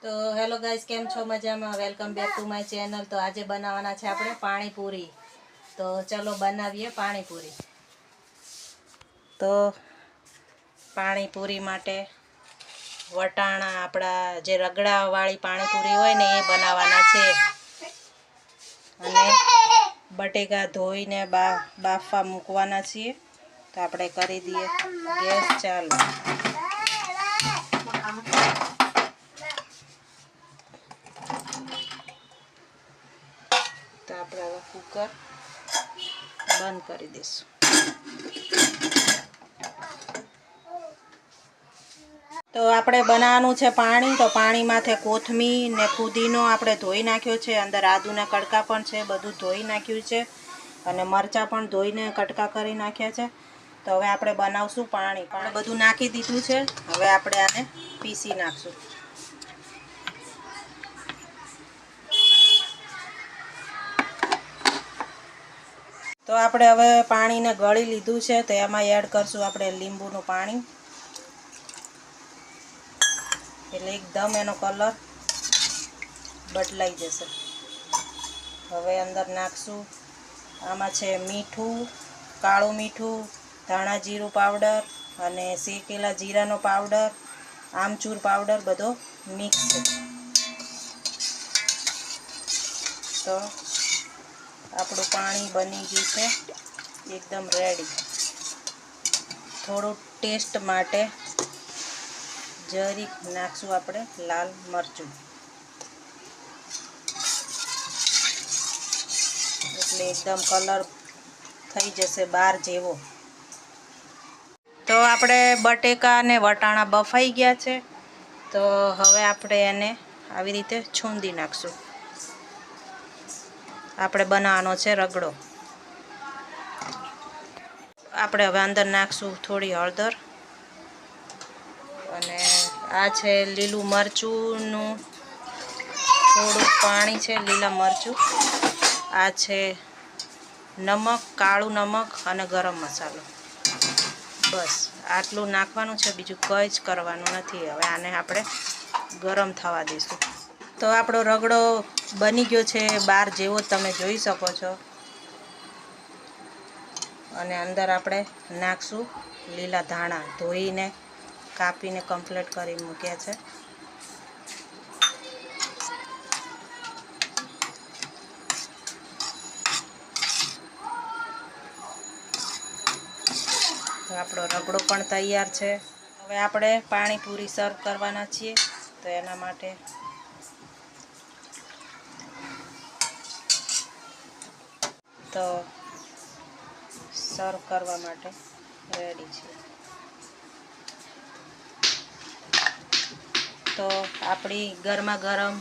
તો hello guys, કેમ છો? મજામાં? Welcome back to my channel. તો આજે બનાવવાના છે આપણે પાણીપુરી. તો ચલો બનાવીએ પાણીપુરી. તો પાણીપુરી માટે વટાણા, આપણા જે રગડાવાળી પાણીપુરી હોય ને એ બનાવવાના છે. અને બટેકા ધોઈને બાફવા મૂકવાના છીએ. તો આપણે કરી દઈએ ગેસ ચાલુ. તો આપણે હવે કુકર બંધ કરી દઈશું. તો આપણે બનાવવાનું છે પાણી. તો પાણીમાંથી કોથમીર ને ફુદીનો આપણે ધોઈ નાખ્યો છે. અંદર આદુના કડકા પણ છે, બધું ધોઈ નાખ્યું છે. અને મરચાં પણ ધોઈને કટકા કરી નાખ્યા છે. તો હવે આપણે બનાવશું પાણી. આપણે બધું નાખી દીધું છે. હવે આપણે આને પીસી નાખશું. તો આપણે હવે પાણીને ગળી લીધું છે. તો એમાં એડ કરશું આપણે લીંબુનું પાણી. એટલે એકદમ એનો કલર બદલાઈ જશે. હવે અંદર નાખશું, આમાં છે મીઠું, કાળું મીઠું, ધાણા જીરું પાવડર અને શેકેલા જીરાનો પાવડર, આમચૂર પાવડર બધો મિક્સ છે. તો આપણું પાણી બની ગયું છે એકદમ રેડી. થોડું ટેસ્ટ માટે જરીક નાખશું આપણે લાલ મરચું, એટલે એકદમ કલર થઈ જશે બાર જેવો. તો આપણે બટેકા અને વટાણા બફાઈ ગયા છે. તો હવે આપણે એને આવી રીતે છૂંદી નાખશું. આપણે બનાવવાનો છે રગડો. આપણે હવે અંદર નાખશું થોડી હળદર, અને આ છે લીલું મરચુંનું થોડુંક પાણી છે, લીલા મરચું. આ છે નમક, કાળું નમક અને ગરમ મસાલો. બસ આટલું નાખવાનું છે, બીજું કંઈ જ કરવાનું નથી. હવે આને આપણે ગરમ થવા દઈશું. તો આપણો રગડો બની ગયો છે બાર જેવો તમે જોઈ શકો છો. અને અંદર આપણે નાખશું લીલા ધાણા, ધોઈને કાપીને કમ્પ્લીટ કરી મૂક્યા છે. તો આપણો રગડો પણ તૈયાર છે. હવે આપણે પાણીપુરી સર્વ કરવાના છીએ. તો એના માટે સર્વ કરવા માટે રેડી છે. તો આપણી ગરમા ગરમ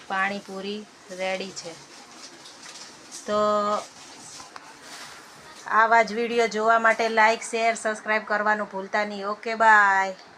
પાણીપુરી રેડી છે. તો આવા જ વિડીયો જોવા માટે લાઈક, શેર, સબસ્ક્રાઈબ કરવાનું ભૂલતા નહીં. Okay, by.